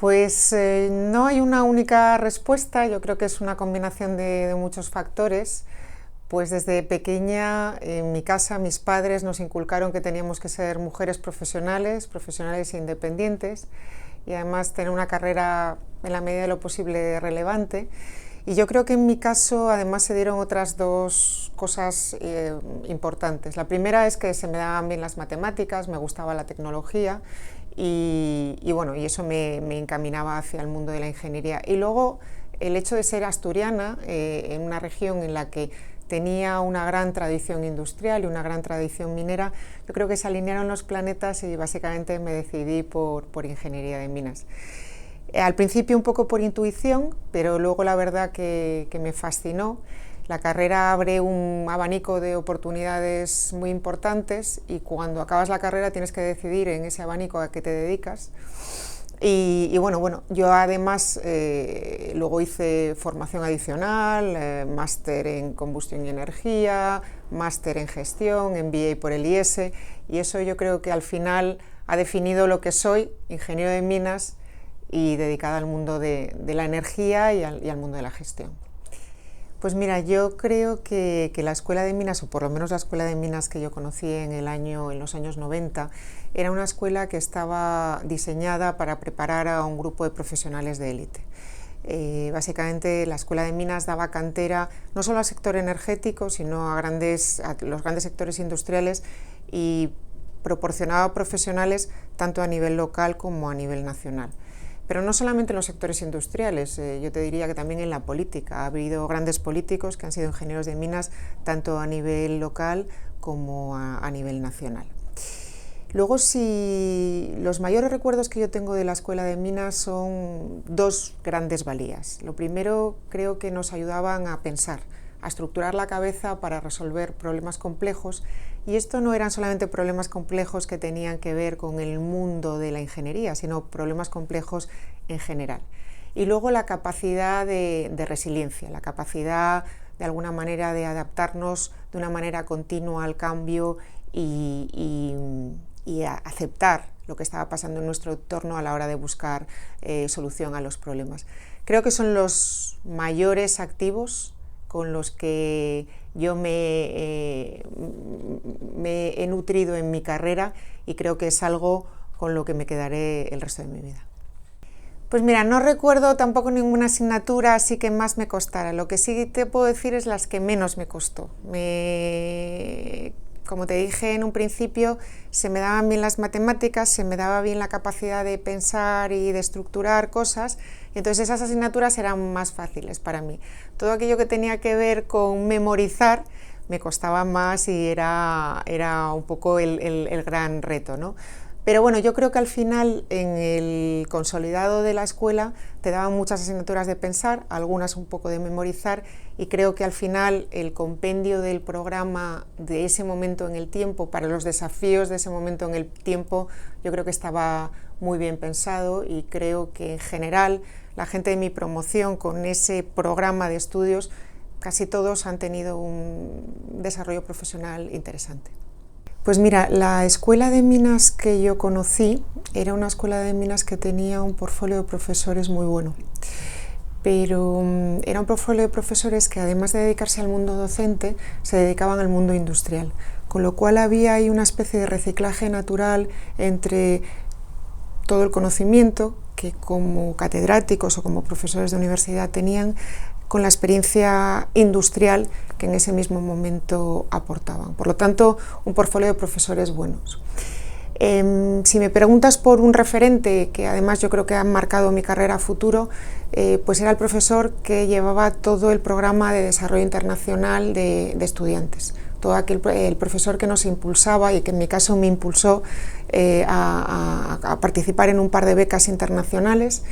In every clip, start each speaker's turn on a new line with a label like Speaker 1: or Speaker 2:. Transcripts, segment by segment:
Speaker 1: Pues no hay una única respuesta, yo creo que es una combinación de muchos factores. Pues desde pequeña en mi casa mis padres nos inculcaron que teníamos que ser mujeres profesionales, profesionales e independientes y además tener una carrera en la medida de lo posible relevante. Y yo creo que en mi caso además se dieron otras dos cosas importantes. La primera es que se me daban bien las matemáticas, me gustaba la tecnología y bueno, y eso me encaminaba hacia el mundo de la ingeniería. Y luego el hecho de ser asturiana, en una región en la que tenía una gran tradición industrial y una gran tradición minera, yo creo que se alinearon los planetas y básicamente me decidí por ingeniería de minas. Al principio un poco por intuición, pero luego la verdad que me fascinó. La carrera abre un abanico de oportunidades muy importantes y cuando acabas la carrera tienes que decidir en ese abanico a qué te dedicas. Y bueno, yo además luego hice formación adicional, máster en combustión y energía, máster en gestión, MBA por el IES, y eso yo creo que al final ha definido lo que soy, ingeniero de minas y dedicada al mundo de la energía y al mundo de la gestión. Pues mira, yo creo que la escuela de minas, o por lo menos la escuela de minas que yo conocí en los años 90, era una escuela que estaba diseñada para preparar a un grupo de profesionales de élite. Básicamente la escuela de minas daba cantera no solo al sector energético, sino a los grandes sectores industriales y proporcionaba profesionales tanto a nivel local como a nivel nacional. Pero no solamente en los sectores industriales, yo te diría que también en la política. Ha habido grandes políticos que han sido ingenieros de minas tanto a nivel local como a nivel nacional. Luego, los mayores recuerdos que yo tengo de la escuela de minas son dos grandes valías. Lo primero, creo que nos ayudaban a pensar, a estructurar la cabeza para resolver problemas complejos, y esto no eran solamente problemas complejos que tenían que ver con el mundo de la ingeniería, sino problemas complejos en general. Y luego la capacidad de resiliencia, la capacidad de alguna manera de adaptarnos de una manera continua al cambio y a aceptar lo que estaba pasando en nuestro entorno a la hora de buscar solución a los problemas. Creo que son los mayores activos con los que yo me he nutrido en mi carrera y creo que es algo con lo que me quedaré el resto de mi vida. Pues mira, no recuerdo tampoco ninguna asignatura así que más me costara. Lo que sí te puedo decir es las que menos me costó. Como te dije en un principio, se me daban bien las matemáticas, se me daba bien la capacidad de pensar y de estructurar cosas, y entonces esas asignaturas eran más fáciles para mí. Todo aquello que tenía que ver con memorizar me costaba más y era un poco el gran reto, ¿no? Pero bueno, yo creo que al final en el consolidado de la escuela te daban muchas asignaturas de pensar, algunas un poco de memorizar, y creo que al final el compendio del programa de ese momento en el tiempo, para los desafíos de ese momento en el tiempo, yo creo que estaba muy bien pensado, y creo que en general la gente de mi promoción con ese programa de estudios, casi todos han tenido un desarrollo profesional interesante. Pues mira, la escuela de minas que yo conocí era una escuela de minas que tenía un portfolio de profesores muy bueno, pero era un portfolio de profesores que además de dedicarse al mundo docente, se dedicaban al mundo industrial, con lo cual había ahí una especie de reciclaje natural entre todo el conocimiento que como catedráticos o como profesores de universidad tenían, con la experiencia industrial que en ese mismo momento aportaban. Por lo tanto, un portfolio de profesores buenos. Si me preguntas por un referente que además yo creo que ha marcado mi carrera a futuro, pues era el profesor que llevaba todo el programa de desarrollo internacional de estudiantes. El profesor que nos impulsaba y que en mi caso me impulsó a participar en un par de becas internacionales,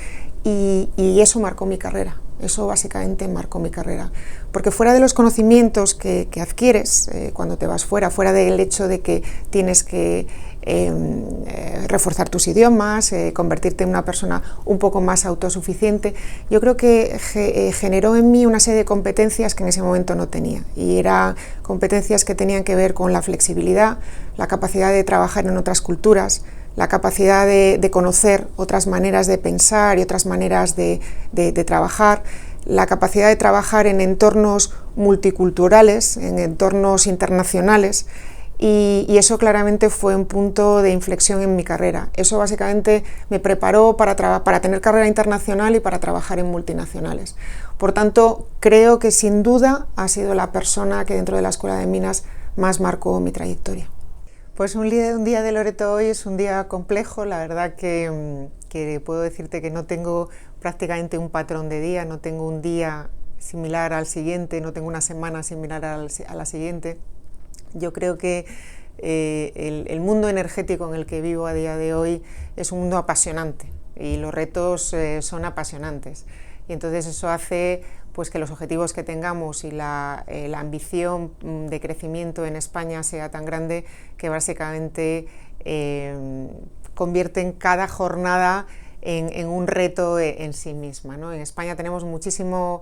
Speaker 1: y eso marcó mi carrera. Eso básicamente marcó mi carrera, porque fuera de los conocimientos que adquieres cuando te vas fuera del hecho de que tienes que reforzar tus idiomas, convertirte en una persona un poco más autosuficiente, yo creo que generó en mí una serie de competencias que en ese momento no tenía, y eran competencias que tenían que ver con la flexibilidad, la capacidad de trabajar en otras culturas, la capacidad de conocer otras maneras de pensar y otras maneras de trabajar, la capacidad de trabajar en entornos multiculturales, en entornos internacionales, y eso claramente fue un punto de inflexión en mi carrera. Eso básicamente me preparó para tener carrera internacional y para trabajar en multinacionales. Por tanto, creo que sin duda ha sido la persona que dentro de la Escuela de Minas más marcó mi trayectoria. Pues un día de Loreto hoy es un día complejo, la verdad que puedo decirte que no tengo prácticamente un patrón de día, no tengo un día similar al siguiente, no tengo una semana similar a la siguiente. Yo creo que el mundo energético en el que vivo a día de hoy es un mundo apasionante y los retos son apasionantes, y entonces eso hace pues que los objetivos que tengamos y la ambición de crecimiento en España sea tan grande que básicamente convierten cada jornada en un reto en sí misma, ¿no? En España tenemos muchísima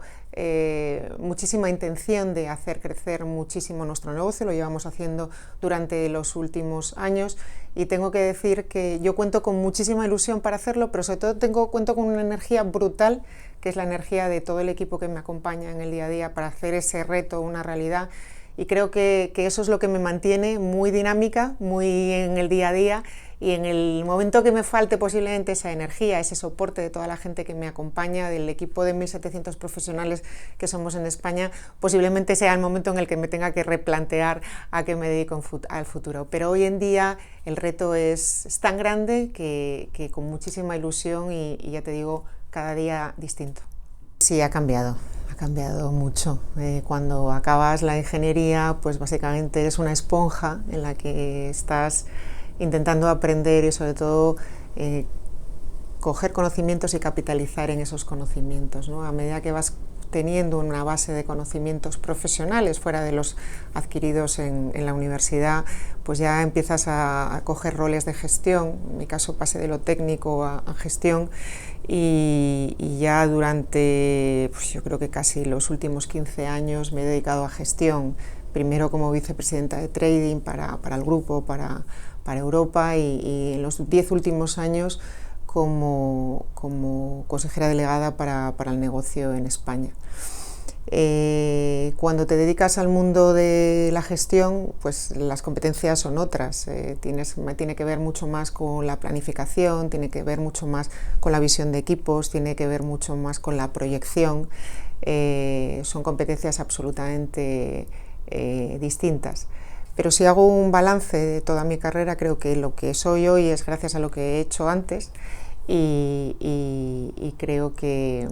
Speaker 1: intención de hacer crecer muchísimo nuestro negocio, lo llevamos haciendo durante los últimos años, y tengo que decir que yo cuento con muchísima ilusión para hacerlo, pero sobre todo cuento con una energía brutal, que es la energía de todo el equipo que me acompaña en el día a día para hacer ese reto una realidad, y creo que eso es lo que me mantiene muy dinámica, muy en el día a día, y en el momento que me falte posiblemente esa energía, ese soporte de toda la gente que me acompaña, del equipo de 1.700 profesionales que somos en España, posiblemente sea el momento en el que me tenga que replantear a qué me dedico al futuro. Pero hoy en día el reto es tan grande que con muchísima ilusión y ya te digo, cada día distinto. Sí, ha cambiado mucho. Cuando acabas la ingeniería, pues básicamente es una esponja en la que estás intentando aprender y sobre todo coger conocimientos y capitalizar en esos conocimientos, ¿no? A medida que vas teniendo una base de conocimientos profesionales fuera de los adquiridos en la universidad, pues ya empiezas a coger roles de gestión. En mi caso pasé de lo técnico a gestión, y ya durante, pues yo creo que casi los últimos 15 años me he dedicado a gestión, primero como vicepresidenta de trading para el grupo, para Europa, y en los 10 últimos años como consejera delegada para el negocio en España. Cuando te dedicas al mundo de la gestión, pues las competencias son otras. Tiene que ver mucho más con la planificación, tiene que ver mucho más con la visión de equipos, tiene que ver mucho más con la proyección. Son competencias absolutamente distintas. Pero si hago un balance de toda mi carrera, creo que lo que soy hoy es gracias a lo que he hecho antes, y creo que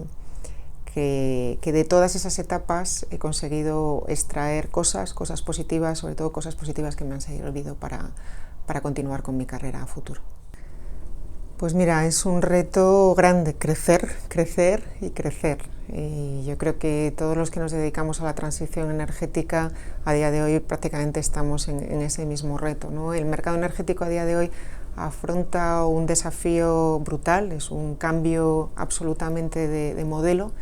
Speaker 1: de todas esas etapas he conseguido extraer cosas positivas, sobre todo cosas positivas que me han servido para continuar con mi carrera a futuro. Pues mira, es un reto grande, crecer y crecer. Y yo creo que todos los que nos dedicamos a la transición energética a día de hoy prácticamente estamos en ese mismo reto, ¿no? El mercado energético a día de hoy afronta un desafío brutal, es un cambio absolutamente de modelo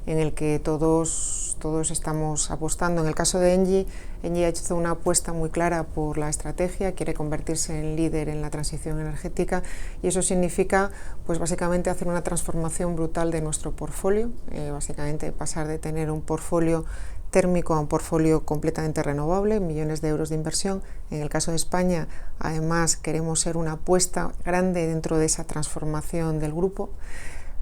Speaker 1: en el que todos estamos apostando. En el caso de Engie ha hecho una apuesta muy clara por la estrategia, quiere convertirse en líder en la transición energética, y eso significa pues básicamente hacer una transformación brutal de nuestro portfolio, básicamente pasar de tener un portfolio térmico a un portfolio completamente renovable, millones de euros de inversión. En el caso de España, además, queremos ser una apuesta grande dentro de esa transformación del grupo.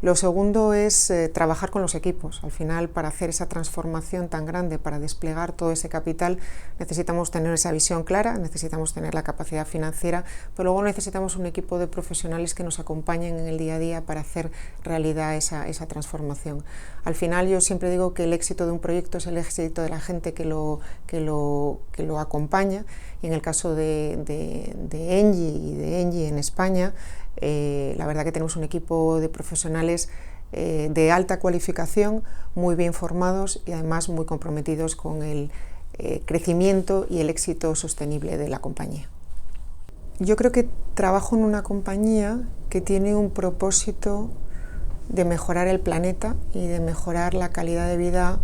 Speaker 1: Lo segundo es trabajar con los equipos. Al final, para hacer esa transformación tan grande, para desplegar todo ese capital, necesitamos tener esa visión clara, necesitamos tener la capacidad financiera, pero luego necesitamos un equipo de profesionales que nos acompañen en el día a día para hacer realidad esa transformación. Al final, yo siempre digo que el éxito de un proyecto es el éxito de la gente que lo acompaña, y en el caso de Engie en España, la verdad que tenemos un equipo de profesionales de alta cualificación, muy bien formados y además muy comprometidos con el crecimiento y el éxito sostenible de la compañía. Yo creo que trabajo en una compañía que tiene un propósito de mejorar el planeta y de mejorar la calidad de vida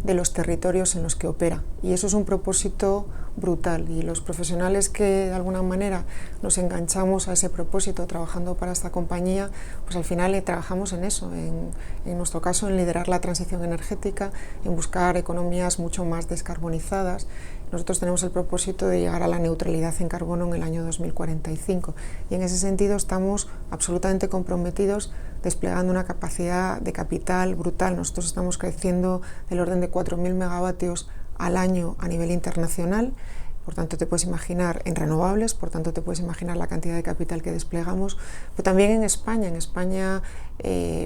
Speaker 1: de los territorios en los que opera. Y eso es un propósito brutal, y los profesionales que de alguna manera nos enganchamos a ese propósito trabajando para esta compañía, pues al final trabajamos en eso, en nuestro caso en liderar la transición energética, en buscar economías mucho más descarbonizadas. Nosotros tenemos el propósito de llegar a la neutralidad en carbono en el año 2045, y en ese sentido estamos absolutamente comprometidos, desplegando una capacidad de capital brutal. Nosotros estamos creciendo del orden de 4.000 megavatios al año a nivel internacional. Por tanto, te puedes imaginar en renovables, por tanto, te puedes imaginar la cantidad de capital que desplegamos, pero también en España. En España,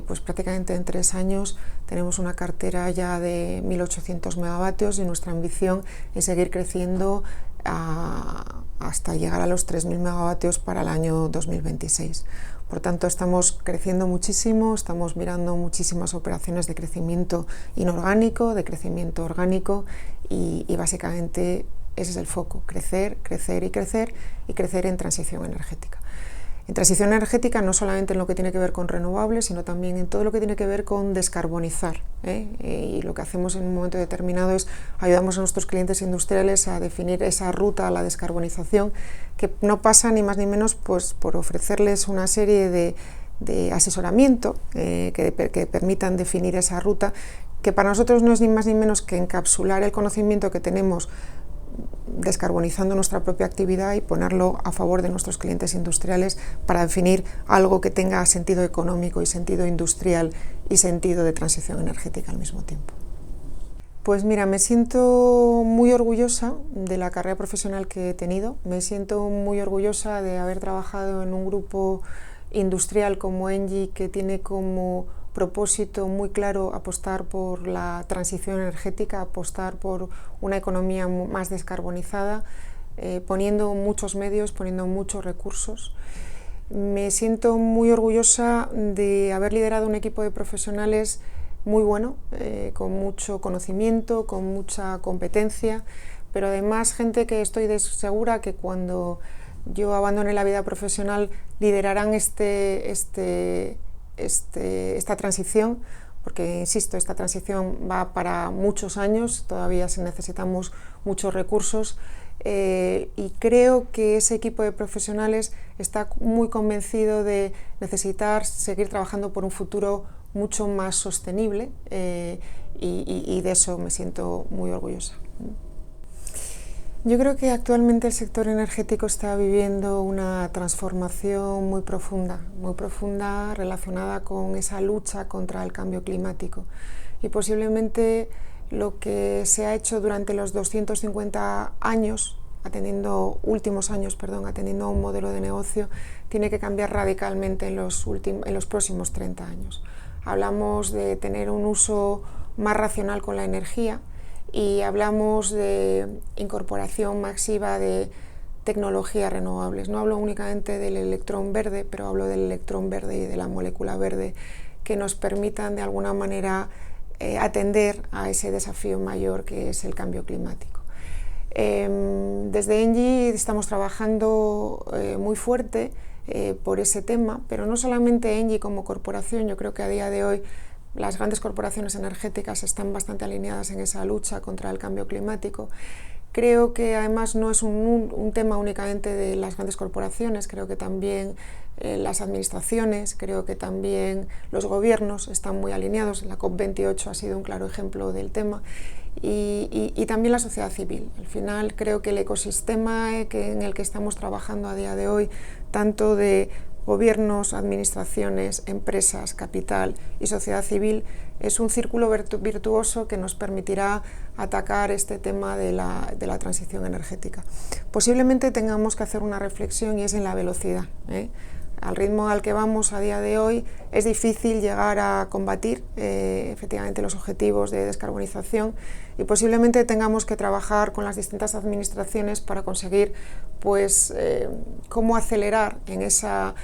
Speaker 1: pues prácticamente en 3 años tenemos una cartera ya de 1.800 megavatios, y nuestra ambición es seguir creciendo hasta llegar a los 3.000 megavatios para el año 2026. Por tanto, estamos creciendo muchísimo, estamos mirando muchísimas operaciones de crecimiento inorgánico, de crecimiento orgánico, y básicamente ese es el foco: crecer, crecer y crecer, y crecer en transición energética. En transición energética no solamente en lo que tiene que ver con renovables, sino también en todo lo que tiene que ver con descarbonizar, y lo que hacemos en un momento determinado es ayudamos a nuestros clientes industriales a definir esa ruta a la descarbonización, que no pasa ni más ni menos pues por ofrecerles una serie de asesoramiento que permitan definir esa ruta, que para nosotros no es ni más ni menos que encapsular el conocimiento que tenemos descarbonizando nuestra propia actividad y ponerlo a favor de nuestros clientes industriales para definir algo que tenga sentido económico y sentido industrial y sentido de transición energética al mismo tiempo. Pues mira, me siento muy orgullosa de la carrera profesional que he tenido, me siento muy orgullosa de haber trabajado en un grupo industrial como ENGIE, que tiene como propósito muy claro apostar por la transición energética, apostar por una economía más descarbonizada, poniendo muchos medios, poniendo muchos recursos. Me siento muy orgullosa de haber liderado un equipo de profesionales muy bueno, con mucho conocimiento, con mucha competencia, pero además gente que estoy segura que cuando yo abandone la vida profesional liderarán esta transición, porque insisto, esta transición va para muchos años, todavía necesitamos muchos recursos, y creo que ese equipo de profesionales está muy convencido de necesitar seguir trabajando por un futuro mucho más sostenible, y de eso me siento muy orgullosa. Yo creo que actualmente el sector energético está viviendo una transformación muy profunda relacionada con esa lucha contra el cambio climático, y posiblemente lo que se ha hecho durante los 250 años, atendiendo a un modelo de negocio, tiene que cambiar radicalmente en los próximos 30 años. Hablamos de tener un uso más racional con la energía, y hablamos de incorporación masiva de tecnologías renovables. No hablo únicamente del electrón verde, pero hablo del electrón verde y de la molécula verde, que nos permitan de alguna manera atender a ese desafío mayor que es el cambio climático. Desde ENGIE estamos trabajando muy fuerte por ese tema, pero no solamente ENGIE como corporación. Yo creo que a día de hoy las grandes corporaciones energéticas están bastante alineadas en esa lucha contra el cambio climático. Creo que además no es un tema únicamente de las grandes corporaciones, creo que también las administraciones, creo que también los gobiernos están muy alineados. La COP28 ha sido un claro ejemplo del tema, y también la sociedad civil. Al final creo que el ecosistema en el que estamos trabajando a día de hoy, tanto de gobiernos, administraciones, empresas, capital y sociedad civil, es un círculo virtuoso que nos permitirá atacar este tema de la transición energética. Posiblemente tengamos que hacer una reflexión, y es en la velocidad. Al ritmo al que vamos a día de hoy es difícil llegar a combatir efectivamente los objetivos de descarbonización, y posiblemente tengamos que trabajar con las distintas administraciones para conseguir pues cómo acelerar en esa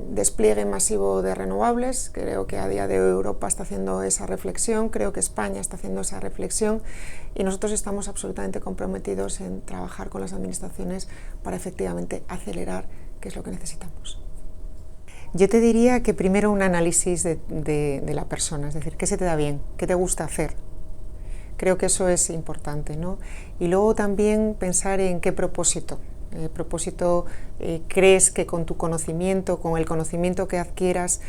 Speaker 1: despliegue masivo de renovables. Creo que a día de hoy Europa está haciendo esa reflexión, creo que España está haciendo esa reflexión, y nosotros estamos absolutamente comprometidos en trabajar con las administraciones para efectivamente acelerar, que es lo que necesitamos. Yo te diría que primero un análisis de la persona, es decir, ¿qué se te da bien? ¿Qué te gusta hacer? Creo que eso es importante, ¿no? Y luego también pensar en qué propósito. ¿Crees que con tu conocimiento, con el conocimiento que adquieras,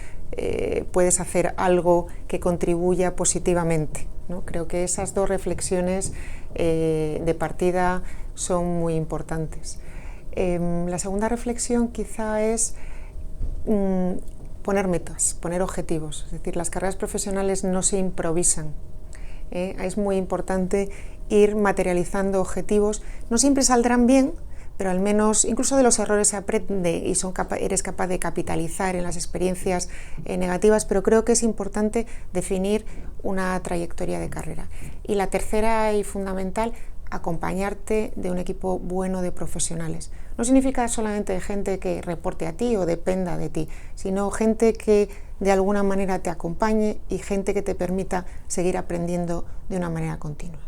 Speaker 1: puedes hacer algo que contribuya positivamente, ¿no? Creo que esas dos reflexiones de partida son muy importantes. La segunda reflexión quizá es poner metas, poner objetivos. Es decir, las carreras profesionales no se improvisan. Es muy importante ir materializando objetivos. No siempre saldrán bien, pero al menos incluso de los errores se aprende y eres capaz de capitalizar en las experiencias negativas, pero creo que es importante definir una trayectoria de carrera. Y la tercera y fundamental, acompañarte de un equipo bueno de profesionales. No significa solamente de gente que reporte a ti o dependa de ti, sino gente que de alguna manera te acompañe y gente que te permita seguir aprendiendo de una manera continua.